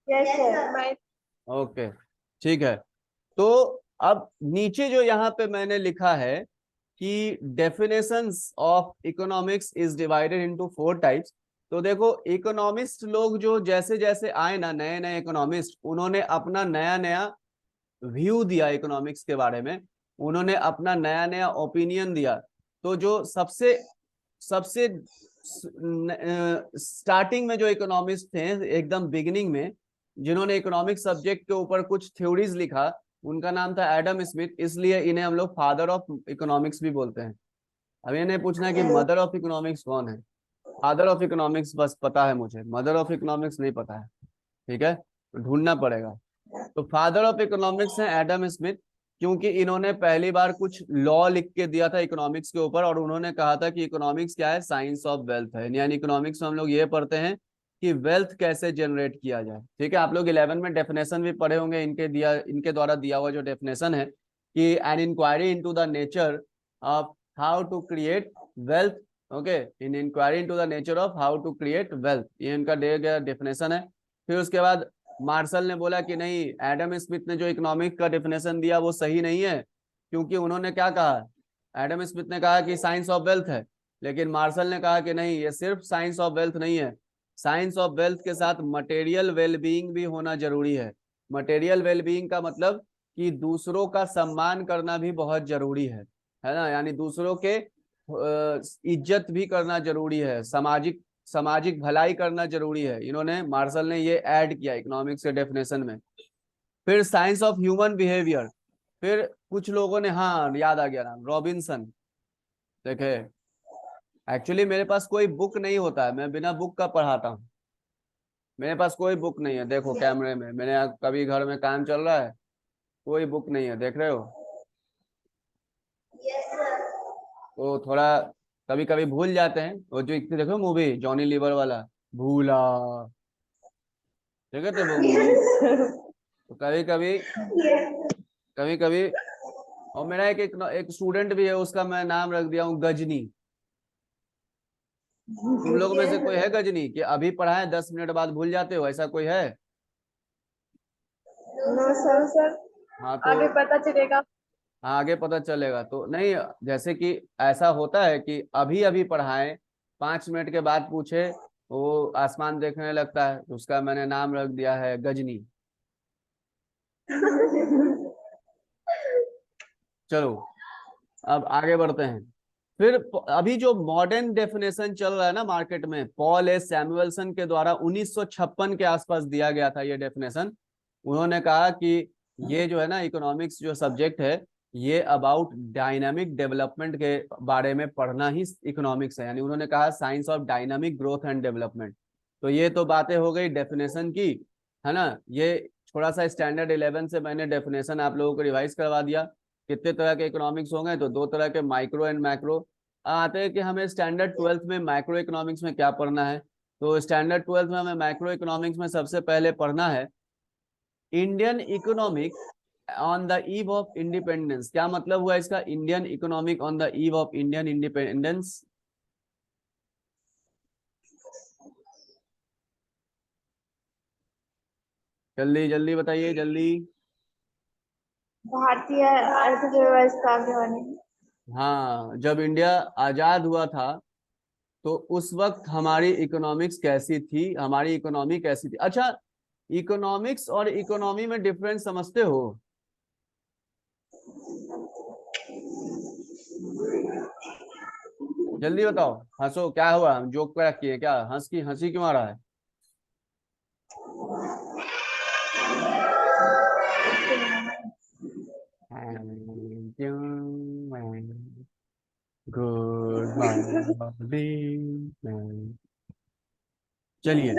Yes sir. Okay, ठीक है। तो अब नीचे जो यहाँ पे मैंने लिखा है कि definitions of economics is divided into 4 types. तो देखो, इकोनॉमिस्ट लोग जो जैसे जैसे आए ना, नए नए इकोनॉमिस्ट, उन्होंने अपना नया नया व्यू दिया इकोनॉमिक्स के बारे में, उन्होंने अपना नया नया ओपिनियन दिया। तो जो सबसे सबसे स्टार्टिंग में जो इकोनॉमिस्ट थे, एकदम बिगिनिंग में, जिन्होंने इकोनॉमिक सब्जेक्ट के ऊपर कुछ थ्योरीज लिखा, उनका नाम था एडम स्मिथ। इसलिए इन्हें हम लोग फादर ऑफ इकोनॉमिक्स भी बोलते हैं। अब इन्हें पूछना है कि मदर ऑफ इकोनॉमिक्स कौन है। फादर ऑफ इकोनॉमिक्स बस पता है मुझे, मदर ऑफ इकोनॉमिक्स नहीं पता है। ठीक है, तो ढूंढना पड़ेगा। तो फादर ऑफ इकोनॉमिक्स हैं एडम स्मिथ, क्योंकि इन्होंने पहली बार कुछ लॉ लिख के दिया था इकोनॉमिक्स के ऊपर, और उन्होंने कहा था कि इकोनॉमिक्स क्या है, साइंस ऑफ वेल्थ है। यानी इकोनॉमिक्स में हम लोग ये पढ़ते हैं कि वेल्थ कैसे जनरेट किया जाए। ठीक है, आप लोग 11 में डेफिनेशन भी पढ़े होंगे, इनके द्वारा दिया हुआ जो डेफिनेशन है कि an inquiry into the nature of how to create wealth. Okay, in inquiry into the nature of how to create wealth, ये इनका दिया गया डेफिनेशन है। फिर उसके बाद मार्शल ने बोला कि नहीं, एडम स्मिथ ने जो इकोनॉमिक का डेफिनेशन दिया वो सही नहीं है, क्योंकि उन्होंने क्या कहा, एडम स्मिथ ने कहा कि साइंस ऑफ वेल्थ है, लेकिन मार्शल ने कहा कि नहीं, ये सिर्फ साइंस ऑफ वेल्थ नहीं है, साइंस ऑफ वेल्थ के साथ मटेरियल वेलबीइंग भी होना जरूरी है। मटेरियल वेलबीइंग का मतलब कि दूसरों का सम्मान करना भी बहुत जरूरी है ना, यानी दूसरों के इज्जत भी करना जरूरी है, सामाजिक सामाजिक भलाई करना जरूरी है। इन्होंने, मार्शल ने ये ऐड किया इकोनॉमिक्स के डेफिनेशन में। फिर साइंस ऑफ ह्यूमन बिहेवियर। फिर कुछ लोगों ने, हाँ याद आ गया नाम, रॉबिन्सन। देखे, एक्चुअली मेरे पास कोई बुक नहीं होता है, मैं बिना बुक का पढ़ाता हूँ। मेरे पास कोई बुक नहीं है, देखो कैमरे में मैंने, कभी घर में काम चल रहा है, कोई बुक नहीं है, देख रहे हो। तो थोड़ा कभी कभी भूल जाते हैं, वो जो इतने देखो मूवी जॉनी लीवर वाला, भूला, देखे थे वो मूवी। तो कभी कभी, और मेरा एक स्टूडेंट भी है, उसका मैं नाम रख दिया हूँ गजनी। तुम लोग में से कोई है गजनी कि अभी पढ़ाए 10 मिनट बाद भूल जाते हो, ऐसा कोई है? No sir. सर हाँ तो, आगे पता चलेगा। हाँ आगे पता चलेगा तो नहीं। जैसे कि ऐसा होता है कि अभी अभी पढ़ाए, 5 मिनट के बाद पूछे, वो आसमान देखने लगता है, तो उसका मैंने नाम रख दिया है गजनी। चलो, अब आगे बढ़ते हैं। फिर अभी जो मॉडर्न डेफिनेशन चल रहा है ना मार्केट में, पॉल एस सैमुअल्सन के द्वारा 1956 के आसपास दिया गया था ये डेफिनेशन। उन्होंने कहा कि ये जो है ना, इकोनॉमिक्स जो सब्जेक्ट है, ये अबाउट डायनामिक डेवलपमेंट के बारे में पढ़ना ही इकोनॉमिक्स है। यानी उन्होंने कहा science of dynamic growth and development. तो ये तो बातें हो गई डेफिनेशन की, है ना। ये थोड़ा सा स्टैंडर्ड 11 से मैंने डेफिनेशन आप लोगों को रिवाइज करवा दिया। कितने तरह के इकोनॉमिक्स होंगे, तो 2 तरह के, माइक्रो एंड मैक्रो। आते हैं कि हमें स्टैंडर्ड 12th में माइक्रो इकोनॉमिक्स में क्या पढ़ना है। तो स्टैंडर्ड 12th में हमें माइक्रो इकोनॉमिक्स में सबसे पहले पढ़ना है Indian economic on the eve of independence. क्या मतलब हुआ इसका, Indian economic on the eve of Indian independence? जल्दी जल्दी बताइए, जल्दी। भारतीय अर्थव्यवस्था के बारे में। हाँ, जब इंडिया आजाद हुआ था, तो उस वक्त हमारी इकोनॉमिक्स कैसी थी, हमारी इकोनॉमी कैसी थी। अच्छा, इकोनॉमिक्स और इकोनॉमी में डिफरेंस समझते हो? जल्दी बताओ, हंसो, क्या हुआ, जोक क्या किए, क्या हंसी क्यों आ रहा है? Good morning. चलिए,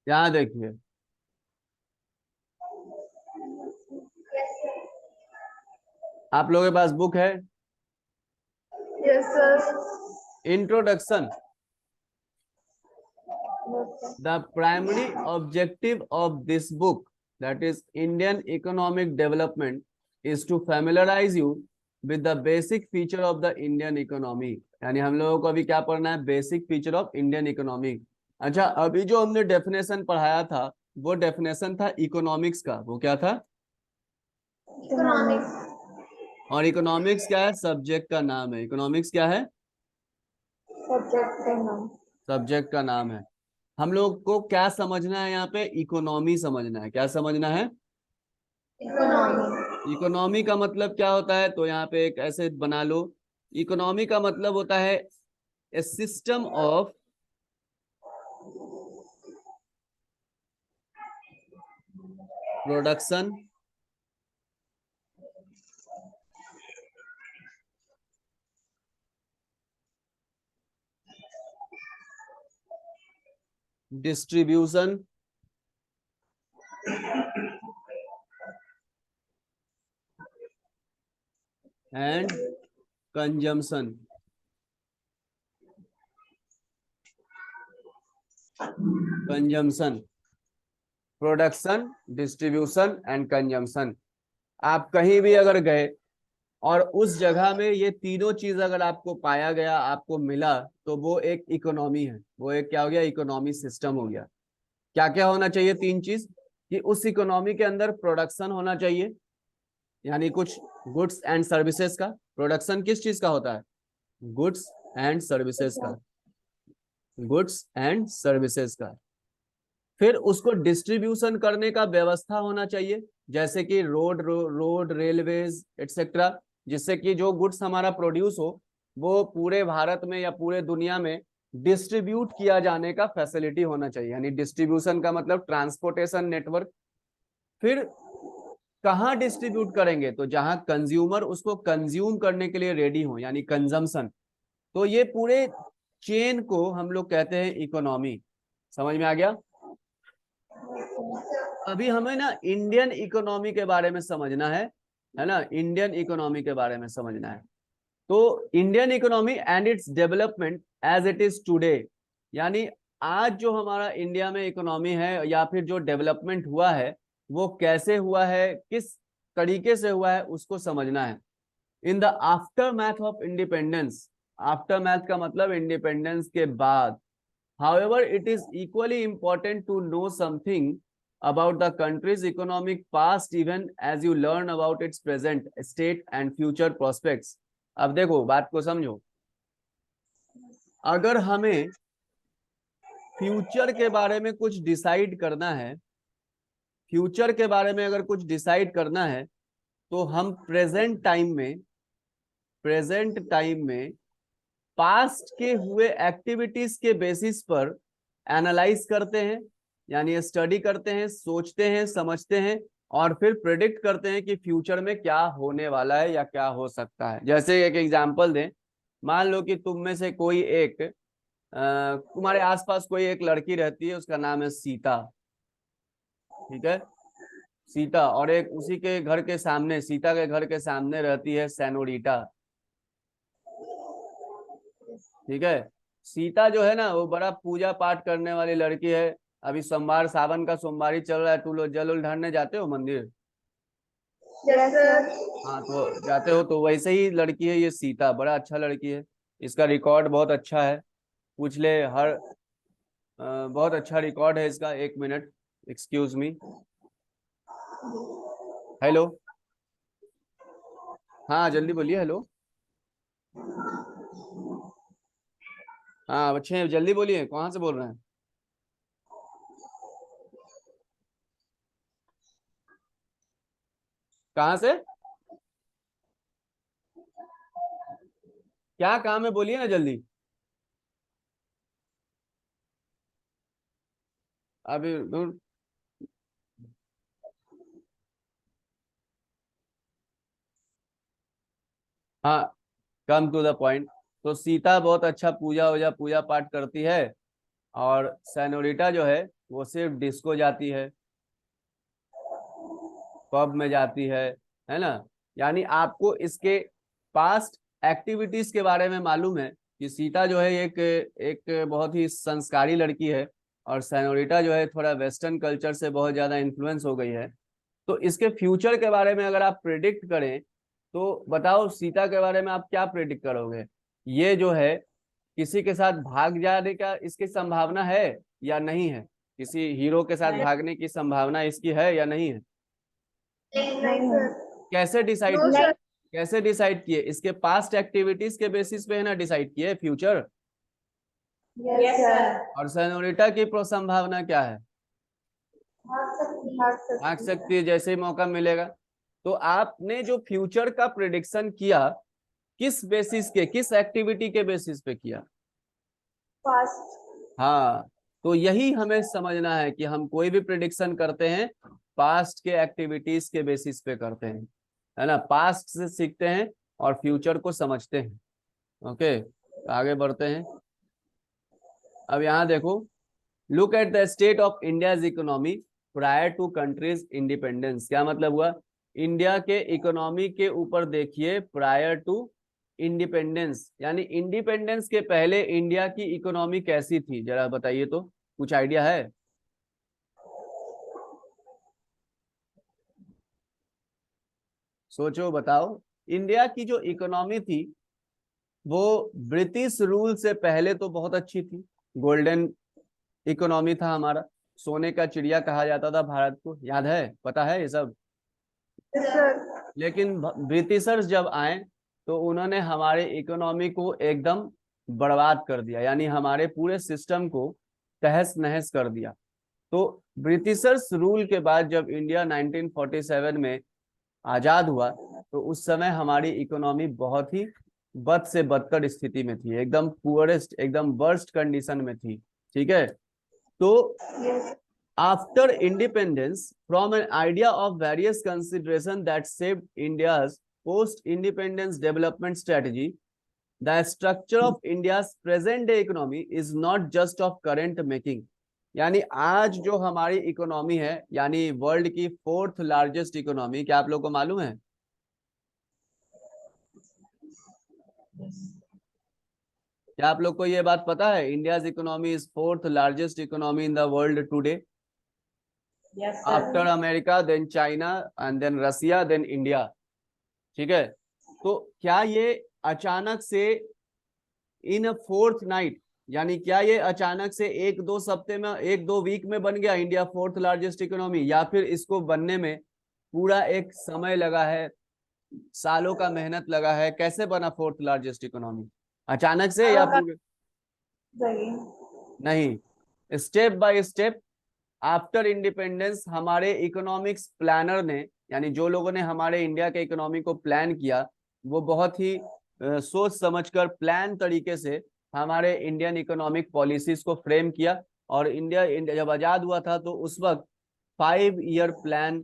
यहाँ देखिए, आप लोगों के पास बुक है, yes sir. Introduction. The primary objective of this book, that is Indian economic development, is to familiarize you with the basic feature of the Indian economy. यानी हम लोगों को अभी क्या पढ़ना है? Basic feature of Indian economy. अच्छा, अभी जो हमने डेफिनेशन पढ़ाया था वो डेफिनेशन था इकोनॉमिक्स का। वो क्या था? इकोनॉमिक्स। और इकोनॉमिक्स क्या है? सब्जेक्ट का नाम है। इकोनॉमिक्स क्या है? सब्जेक्ट का नाम। सब्जेक्ट का नाम है। हम लोग को क्या समझना है यहाँ पे? इकोनॉमी समझना है। क्या समझना है? इकोनॉमी। इकोनॉमी का मतलब क्या होता है? तो यहाँ पे एक ऐसे बना लो, इकोनॉमी का मतलब होता है a system of production, distribution and consumption. Consumption, production, distribution and consumption. आप कहीं भी अगर गए और उस जगह में ये तीनों चीज अगर आपको पाया गया, आपको मिला, तो वो एक इकोनॉमी है। वो एक क्या हो गया? इकोनॉमी सिस्टम हो गया। क्या क्या होना चाहिए? तीन चीज, कि उस इकोनॉमी के अंदर प्रोडक्शन होना चाहिए, यानी कुछ गुड्स एंड सर्विसेज का। प्रोडक्शन किस चीज का होता है? गुड्स एंड सर्विसेज का। गुड्स एंड सर्विसेज का। फिर उसको डिस्ट्रीब्यूशन करने का व्यवस्था होना चाहिए, जैसे कि रोड रेलवेज एक्सेट्रा, जिससे कि जो गुड्स हमारा प्रोड्यूस हो वो पूरे भारत में या पूरे दुनिया में डिस्ट्रीब्यूट किया जाने का फैसिलिटी होना चाहिए। यानी डिस्ट्रीब्यूशन का मतलब ट्रांसपोर्टेशन नेटवर्क। फिर कहाँ डिस्ट्रीब्यूट करेंगे? तो जहां कंज्यूमर उसको कंज्यूम करने के लिए रेडी हो, यानी कंजम्पशन। तो ये पूरे चेन को हम लोग कहते हैं इकोनॉमी। समझ में आ गया? अभी हमें ना इंडियन इकोनॉमी के बारे में समझना है ना? इंडियन इकोनॉमी के बारे में समझना है। तो Indian economy and its development as it is today, यानी आज जो हमारा इंडिया में इकोनॉमी है या फिर जो डेवलपमेंट हुआ है वो कैसे हुआ है, किस तरीके से हुआ है, उसको समझना है। In the after math of independence, after math का मतलब इंडिपेंडेंस के बाद। However, it is equally important to know something about the country's economic past even as you learn about its present state and future prospects. अब देखो, बात को समझो। अगर हमें फ्यूचर के बारे में कुछ डिसाइड करना है, फ्यूचर के बारे में अगर कुछ डिसाइड करना है, तो हम प्रेजेंट टाइम में पास्ट के हुए एक्टिविटीज के बेसिस पर एनालाइज करते हैं, यानी स्टडी करते हैं, सोचते हैं, समझते हैं, और फिर प्रेडिक्ट करते हैं कि फ्यूचर में क्या होने वाला है या क्या हो सकता है। जैसे एक एग्जांपल दें, मान लो कि तुम में से कोई एक तुम्हारे आसपास कोई एक लड़की रहती है, उसका नाम है सीता। ठीक है, सीता। और एक उसी के घर के सामने, सीता के घर के सामने रहती है सेनोरिटा। ठीक है, सीता जो है ना वो बड़ा पूजा पाठ करने वाली लड़की है। अभी सोमवार, सावन का सोमवारी चल रहा है, तू लोग जल उल ढारने जाते हो मंदिर? Yes sir. हाँ, तो जाते हो। तो वैसे ही लड़की है ये सीता, बड़ा अच्छा लड़की है। इसका रिकॉर्ड बहुत अच्छा है, पूछ ले हर बहुत अच्छा रिकॉर्ड है इसका। एक मिनट, एक्सक्यूज मी। हेलो, हाँ जल्दी बोलिए। हेलो, हाँ बच्चे जल्दी बोलिए, कहाँ से बोल रहे हैं? कहाँ से? क्या काम है बोलिए ना जल्दी। अभी हाँ, कम टू द पॉइंट। तो सीता बहुत अच्छा पूजा पाठ करती है, और सेनोरिटा जो है वो सिर्फ डिस्को जाती है, पब में जाती है ना। यानी आपको इसके पास्ट एक्टिविटीज के बारे में मालूम है कि सीता जो है एक एक बहुत ही संस्कारी लड़की है, और सेनोरिटा जो है थोड़ा वेस्टर्न कल्चर से बहुत ज्यादा इन्फ्लुएंस हो गई है। तो इसके फ्यूचर के बारे में अगर आप प्रिडिक्ट करें तो बताओ, सीता के बारे में आप क्या प्रिडिक्ट करोगे? ये जो है किसी के साथ भाग जाने का इसकी संभावना है या नहीं है? किसी हीरो के साथ भागने की संभावना इसकी है या नहीं है? नहीं सर। कैसे डिसाइड नो सर। कैसे डिसाइड किए? इसके पास्ट एक्टिविटीज के बेसिस पे है ना डिसाइड किए फ्यूचर। Yes sir. और सेनोरिटा की संभावना क्या है? भाग भाग सकती है जैसे ही मौका मिलेगा। तो आपने जो फ्यूचर का प्रिडिक्शन किया, किस बेसिस के, किस एक्टिविटी के बेसिस पे किया? फास्ट। हाँ, तो यही हमें समझना है कि हम कोई भी प्रिडिक्शन करते हैं पास्ट के एक्टिविटीज के बेसिस पे करते हैं, है ना। पास्ट से सीखते हैं और फ्यूचर को समझते हैं। ओके, तो आगे बढ़ते हैं। अब यहाँ देखो, look at the state of India's economy prior to country's independence. क्या मतलब हुआ? इंडिया के इकोनॉमी के ऊपर देखिए प्रायर टू इंडिपेंडेंस, यानी इंडिपेंडेंस के पहले इंडिया की इकोनॉमी कैसी थी, जरा बताइए तो, कुछ आइडिया है? सोचो बताओ। इंडिया की जो इकोनॉमी थी वो ब्रिटिश रूल से पहले तो बहुत अच्छी थी, गोल्डन इकोनॉमी था हमारा, सोने का चिड़िया कहा जाता था भारत को, याद है, पता है ये सब। सर। लेकिन ब्रिटिशर्स जब आए तो उन्होंने हमारे इकोनॉमी को एकदम बर्बाद कर दिया, यानी हमारे पूरे सिस्टम को तहस नहस कर दिया। तो ब्रिटिशर्स रूल के बाद जब इंडिया 1947 में आजाद हुआ तो उस समय हमारी इकोनॉमी बहुत ही बद से बदतर स्थिति में थी, एकदम पुअरेस्ट, एकदम वर्स्ट कंडीशन में थी। ठीक है। तो yes. after independence, from an idea of various consideration that shaped India's post-independence development strategy, the structure of India's present day economy is not just of current making। यानी आज जो हमारी इकोनॉमी है, यानी वर्ल्ड की 4th लार्जेस्ट इकोनॉमी, क्या आप लोग को मालूम है? क्या आप लोग को ये बात पता है? India's economy is 4th largest economy in the world today, after America, then China, and then Russia, then India. ठीक है। तो क्या ये अचानक से इन अ 4th नाइट, यानी क्या ये अचानक से एक दो सप्ते में, एक दो वीक में बन गया इंडिया 4th लार्जेस्ट इकोनॉमी, या फिर इसको बनने में पूरा एक समय लगा है, सालों का मेहनत लगा है? कैसे बना 4th लार्जेस्ट इकोनॉमी? अचानक से या पूरे? नहीं, step by step. After independence हमारे इकोनॉमिक्स प्लानर ने, यानी जो लोगों ने हमारे इंडिया के इकोनॉमी को प्लान किया, वो बहुत ही सोच समझकर प्लान तरीके से हमारे इंडियन इकोनॉमिक पॉलिसीज को फ्रेम किया। और इंडिया जब आजाद हुआ था तो उस वक्त 5 ईयर प्लान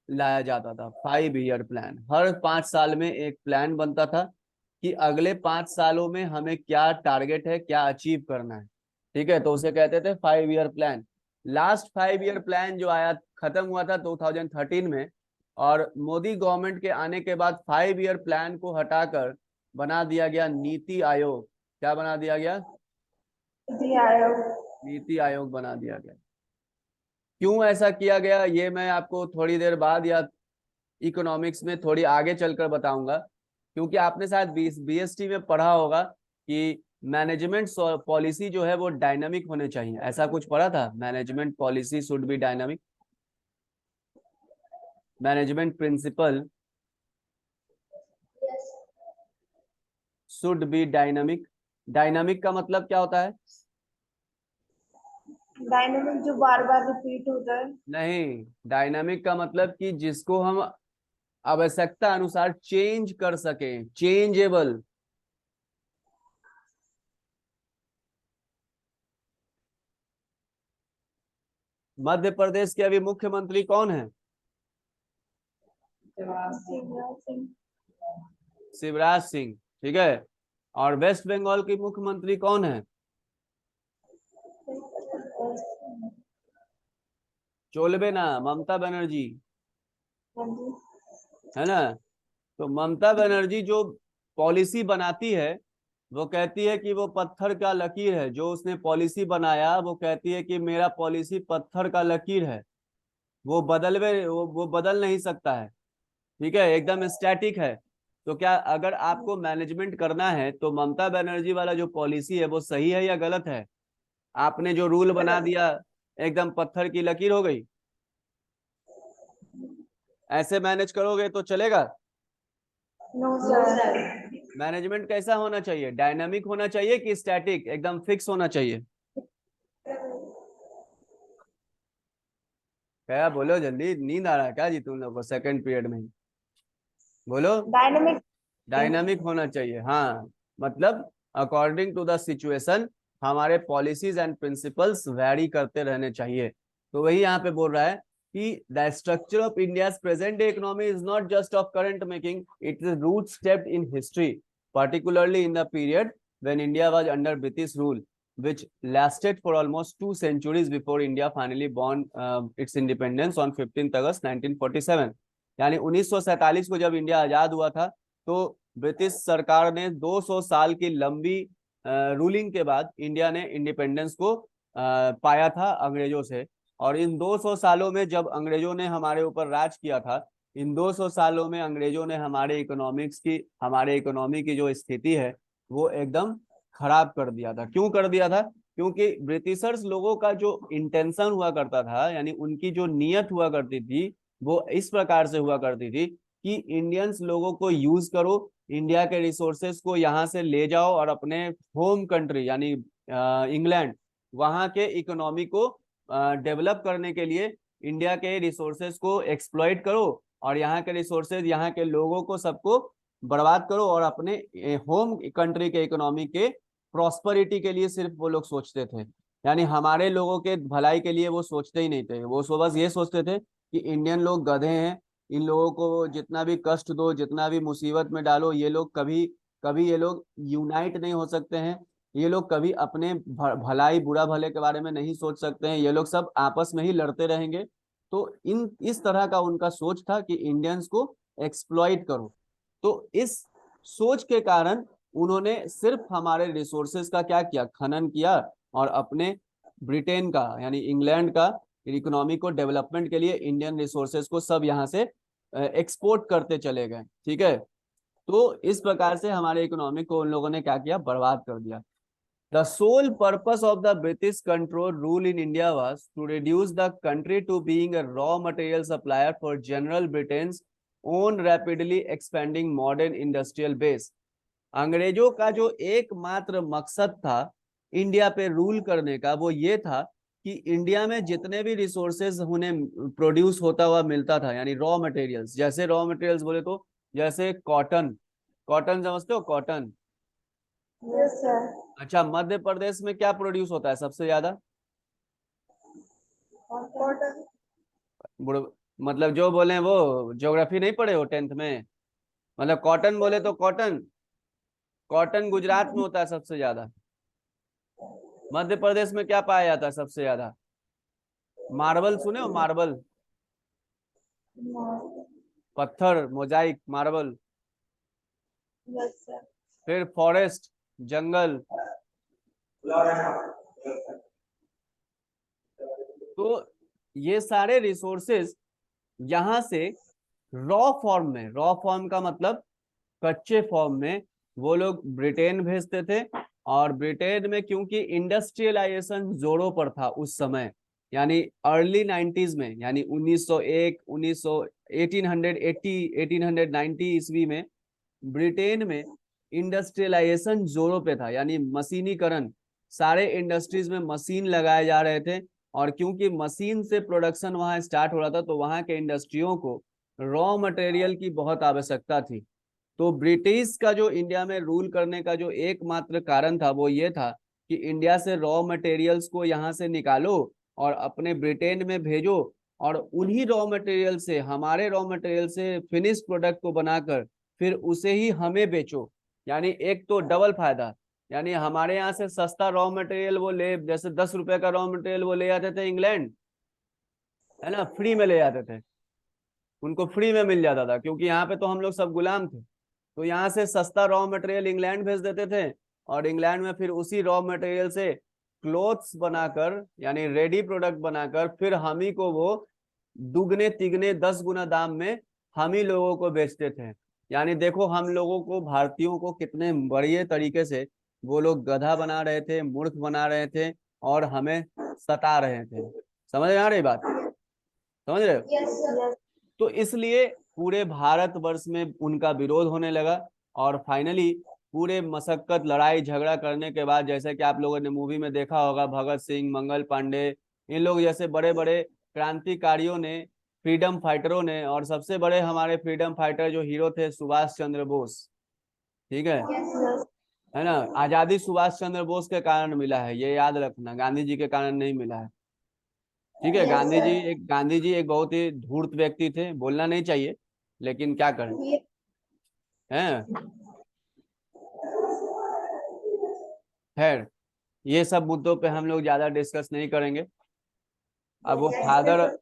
लाया जाता था। 5 ईयर प्लान, हर 5 साल में एक प्लान बनता था कि अगले 5 सालों में हमें क्या टारगेट है, क्या अचीव करना है। ठीक है, तो उसे कहते थे 5 year plan. Last 5 year plan जो आया, खत्म हुआ था 2013 में, और मोदी गवर्नमेंट के आने के बाद 5 ईयर प्लान को हटाकर बना दिया गया नीति आयोग। क्या बना दिया गया? नीति आयोग बना दिया गया। क्यों ऐसा किया गया ये मैं आपको थोड़ी देर बाद या इकोनॉमिक्स में थोड़ी आगे चलकर बताऊंगा, क्योंकि आपने शायद बीएसटी में पढ़ा होगा कि मैनेजमेंट पॉलिसी जो है वो डायनामिक होने चाहिए। ऐसा कुछ पढ़ा था? Management policy should be dynamic, management principle should be dynamic. Dynamic का मतलब क्या होता है? डायनामिक जो बार बार रिपीट होता है। नहीं, डायनामिक का मतलब कि जिसको हम आवश्यकता अनुसार चेंज कर सकें, चेंजेबल। मध्य प्रदेश के अभी मुख्यमंत्री कौन है? शिवराज सिंह। ठीक है। और वेस्ट बंगाल की मुख्यमंत्री कौन है? चोलबे ना, ममता बनर्जी, हाँ जी। है ना। तो ममता बनर्जी जो पॉलिसी बनाती है वो कहती है कि वो पत्थर का लकीर है। जो उसने पॉलिसी बनाया वो कहती है कि मेरा पॉलिसी पत्थर का लकीर है, वो बदल नहीं सकता है। ठीक है, एकदम स्टैटिक है। तो क्या अगर आपको मैनेजमेंट करना है तो ममता बनर्जी वाला जो पॉलिसी है वो सही है या गलत है? आपने जो रूल बना दिया एकदम पत्थर की लकीर हो गई। ऐसे मैनेज करोगे तो चलेगा? No sir. मैनेजमेंट कैसा होना चाहिए? डायनामिक होना चाहिए कि स्टैटिक एकदम फिक्स होना चाहिए? क्या बोलो जल्दी, नींद आ रहा है क्या जी तुम लोग को सेकंड पीरियड में ही? बोलो। डायनेमिक। डायनामिक होना चाहिए, हाँ। मतलब अकॉर्डिंग टू द सिचुएशन हमारे पॉलिसीज एंड प्रिंसिपल्स वैरी करते रहने चाहिए। तो वही यहाँ पे बोल रहा है कि the structure of India's present day economy is not just of current making, it is root stepped in history, particularly in the period when India was under British rule, which lasted for almost 2 centuries before India finally won its independence on 15th August 1947। यानी 1947 को जब India आजाद हुआ था तो British सरकार ने 200 साल की लंबी रूलिंग के बाद इंडिया ने इंडिपेंडेंस को पाया था अंग्रेजों से। और इन 200 सालों में जब अंग्रेजों ने हमारे ऊपर राज किया था, इन 200 सालों में अंग्रेजों ने हमारे इकोनॉमी की जो स्थिति है वो एकदम खराब कर दिया था। क्यों कर दिया था? क्योंकि ब्रिटिशर्स लोगों का जो इंटेंशन हुआ करता था, यानी उनकी जो नीयत हुआ करती थी वो इस प्रकार से हुआ करती थी कि इंडियंस लोगों को यूज करो, इंडिया के रिसोर्सेज को यहाँ से ले जाओ और अपने होम कंट्री यानी इंग्लैंड, वहाँ के इकोनॉमी को डेवलप करने के लिए इंडिया के रिसोर्सेज को एक्सप्लॉइट करो और यहाँ के रिसोर्सेज, यहाँ के लोगों को सबको बर्बाद करो और अपने होम कंट्री के इकोनॉमी के प्रॉस्पेरिटी के लिए सिर्फ वो लोग सोचते थे। यानी हमारे लोगों के भलाई के लिए वो सोचते ही नहीं थे। वो बस ये सोचते थे कि इंडियन लोग गधे हैं, इन लोगों को जितना भी कष्ट दो, जितना भी मुसीबत में डालो, ये लोग कभी कभी ये लोग यूनाइट नहीं हो सकते हैं, ये लोग कभी अपने भलाई बुरा भले के बारे में नहीं सोच सकते हैं, ये लोग सब आपस में ही लड़ते रहेंगे। तो इस तरह का उनका सोच था कि इंडियंस को एक्सप्लॉइट करो। तो इस सोच के कारण उन्होंने सिर्फ हमारे रिसोर्सेज का क्या किया, खनन किया और अपने ब्रिटेन का यानी इंग्लैंड का इकोनॉमी को डेवलपमेंट के लिए इंडियन रिसोर्सेज को सब यहाँ से एक्सपोर्ट करते चले गए। ठीक है, तो इस प्रकार से हमारे इकोनॉमी को उन लोगों ने क्या किया, बर्बाद कर दिया। The sole purpose of the British control rule in India was to reduce the country to being a raw material supplier for General Britain's own rapidly expanding modern industrial base। अंग्रेजों का जो एकमात्र मकसद था इंडिया पे rule करने का वो ये था कि इंडिया में जितने भी रिसोर्सेज उन्हें प्रोड्यूस होता हुआ मिलता था, यानी रॉ मटेरियल्स, जैसे रॉ मटेरियल्स बोले तो जैसे कॉटन, कॉटन समझते हो? कॉटन। Yes sir. अच्छा, मध्य प्रदेश में क्या प्रोड्यूस होता है सबसे ज्यादा? कॉटन। मतलब जो बोले वो ज्योग्राफी नहीं पढ़े हो 10th में? मतलब कॉटन बोले तो कॉटन, कॉटन गुजरात में होता है सबसे ज्यादा। मध्य प्रदेश में क्या पाया जाता है सबसे ज्यादा? मार्बल सुने हो? मार्बल, पत्थर, मोजाइक, मार्बल। Yes sir. फिर फॉरेस्ट, जंगल। तो ये सारे रिसोर्सेज यहाँ से रॉ फॉर्म में, रॉ फॉर्म का मतलब कच्चे फॉर्म में, वो लोग ब्रिटेन भेजते थे। और ब्रिटेन में क्योंकि इंडस्ट्रियलाइजेशन जोरों पर था उस समय, यानी अर्ली 90s में, यानी 1901 1880 1890 ईस्वी में ब्रिटेन में इंडस्ट्रियलाइजेशन जोरों पे था, यानी मशीनीकरण, सारे इंडस्ट्रीज में मशीन लगाए जा रहे थे। और क्योंकि मशीन से प्रोडक्शन वहां स्टार्ट हो रहा था तो वहां के इंडस्ट्रियों को रॉ मटेरियल की बहुत आवश्यकता थी। तो ब्रिटिश का जो इंडिया में रूल करने का जो एकमात्र कारण था वो ये था कि इंडिया से रॉ मटेरियल्स को यहाँ से निकालो और अपने ब्रिटेन में भेजो और उन्हीं रॉ मटेरियल से, हमारे रॉ मटेरियल से फिनिश प्रोडक्ट को बनाकर फिर उसे ही हमें बेचो। यानी एक तो डबल फायदा, यानी हमारे यहाँ से सस्ता रॉ मटेरियल वो ले, जैसे 10 रुपए का रॉ मटेरियल वो ले आते थे इंग्लैंड, है ना, फ्री में ले जाते थे, उनको फ्री में मिल जाता था, क्योंकि यहाँ पे तो हम लोग सब गुलाम थे। तो यहाँ से सस्ता रॉ मटेरियल इंग्लैंड भेज देते थे, और इंग्लैंड में फिर उसी रॉ मटेरियल से क्लोथ्स बनाकर, यानी रेडी प्रोडक्ट बनाकर, फिर हम ही को वो दुगने तिगने 10 गुना दाम में हम ही लोगों को बेचते थे। यानी देखो हम लोगों को, भारतीयों को, कितने बढ़िया तरीके से वो लोग गधा बना रहे थे, मूर्ख बना रहे थे, और हमें सता रहे थे। समझ में आ रही बात? समझ रहे हो? Yes, sir. तो इसलिए पूरे भारतवर्ष में उनका विरोध होने लगा, और फाइनली पूरे मशक्कत लड़ाई झगड़ा करने के बाद, जैसे कि आप लोगों ने मूवी में देखा होगा, भगत सिंह, मंगल पांडे, इन लोग जैसे बड़े बड़े क्रांतिकारियों ने, फ्रीडम फाइटरों ने, और सबसे बड़े हमारे फ्रीडम फाइटर जो हीरो थे, सुभाष चंद्र बोस, ठीक है Yes, sir. है ना, आजादी सुभाष चंद्र बोस के कारण मिला है, ये याद रखना, गांधी जी के कारण नहीं मिला है। ठीक है, Yes, गांधी जी एक बहुत ही धूर्त व्यक्ति थे, बोलना नहीं चाहिए, लेकिन क्या करें, Yes. हैं। खैर, ये सब मुद्दों पे हम लोग ज्यादा डिस्कस नहीं करेंगे। अब वो Yes, father sir.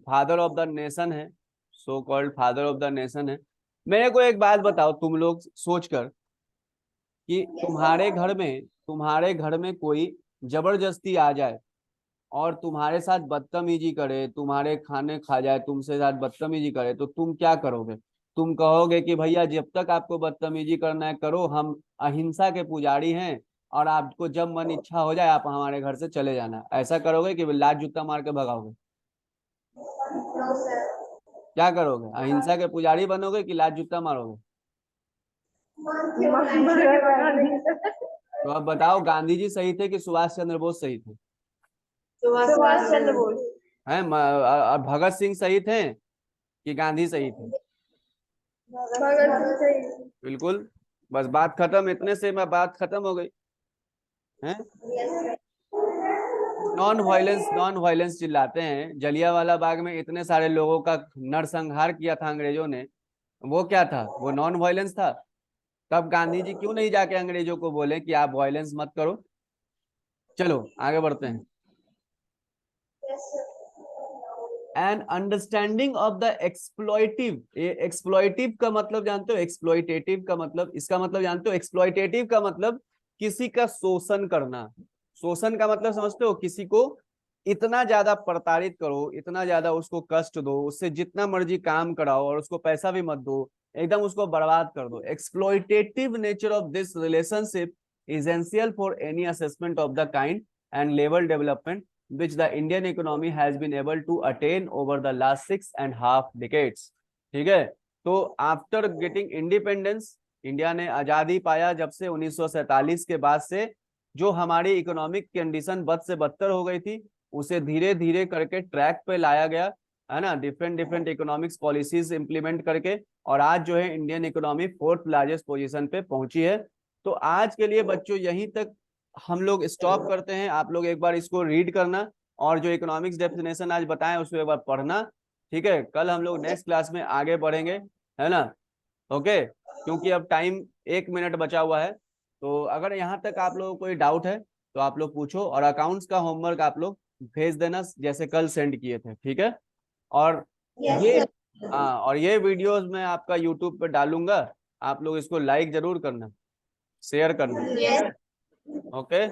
Father of the nation है, so called father of the nation है। मेरे को एक बात बताओ, तुम लोग सोचकर, कि तुम्हारे घर में कोई जबरदस्ती आ जाए और तुम्हारे साथ बदतमीजी करे, तुम्हारे खाने खा जाए, तुमसे साथ बदतमीजी करे, तो तुम क्या करोगे? तुम कहोगे कि भैया जब तक आपको बदतमीजी करना है करो, हम अहिंसा के पुजारी हैं, और आपको जब मन इच्छा हो जाए आप हमारे घर से चले जाना, ऐसा करोगे कि लात जूता मार के भगाओगे? No, sir. क्या करोगे? अहिंसा के पुजारी बनोगे कि लात जूता मारोगे? तो अब बताओ, गांधी जी सही थे कि सुभाष चंद्र बोस सही थे? सुभाष चंद्र बोस। हैं, और भगत सिंह सही थे कि गांधी सही थे? भगत सिंह सही। बिल्कुल, बस बात खत्म, इतने से मैं बात खत्म हो गई है। Yes, sir. नॉन वायलेंस चिल्लाते हैं, जलियांवाला बाग में इतने सारे लोगों का नरसंहार किया था अंग्रेजों ने, वो क्या था? वो नॉन वायलेंस था। तब गांधी जी क्यों नहीं जाके अंग्रेजों को बोले कि आप वायलेंस मत करो? चलो आगे बढ़ते हैं। Yes, sir. An understanding of the exploitative, exploitative का मतलब जानते हो? एक्सप्लॉइटेटिव का मतलब, इसका मतलब जानते हो? एक्सप्लॉइटेटिव का मतलब किसी का शोषण करना। शोषण का मतलब समझते हो? किसी को इतना ज्यादा प्रताड़ित करो, इतना ज्यादा उसको कष्ट दो, उससे जितना मर्जी काम कराओ, और उसको पैसा भी मत दो, एकदम उसको बर्बाद कर दो। Exploitative nature of this relationship essential for any assessment of the kind and level development which the Indian economy has been able to attain over the last 6.5 decades। ठीक है, तो आफ्टर गेटिंग इंडिपेंडेंस, इंडिया ने आजादी पाया जब से 1947 के बाद से, जो हमारी इकोनॉमिक कंडीशन बद से बदतर हो गई थी, उसे धीरे धीरे करके ट्रैक पे लाया गया, है ना, डिफरेंट इकोनॉमिक्स पॉलिसीज इंप्लीमेंट करके, और आज जो है Indian economy 4th largest position पे पहुंची है। तो आज के लिए बच्चों यहीं तक हम लोग स्टॉप करते हैं। आप लोग एक बार इसको रीड करना, और जो इकोनॉमिक्स डेफिनेशन आज बताएं उसको एक बार पढ़ना। ठीक है, कल हम लोग नेक्स्ट क्लास में आगे बढ़ेंगे, है ना? ओके, क्योंकि अब टाइम 1 मिनट बचा हुआ है। तो अगर यहाँ तक आप लोगों को कोई डाउट है तो आप लोग पूछो, और अकाउंट्स का होमवर्क आप लोग भेज देना जैसे कल सेंड किए थे, ठीक है? और Yes, ये sir. हाँ, और ये वीडियोस मैं आपका यूट्यूब पे डालूंगा, आप लोग इसको लाइक जरूर करना, शेयर करना। Yes. ओके।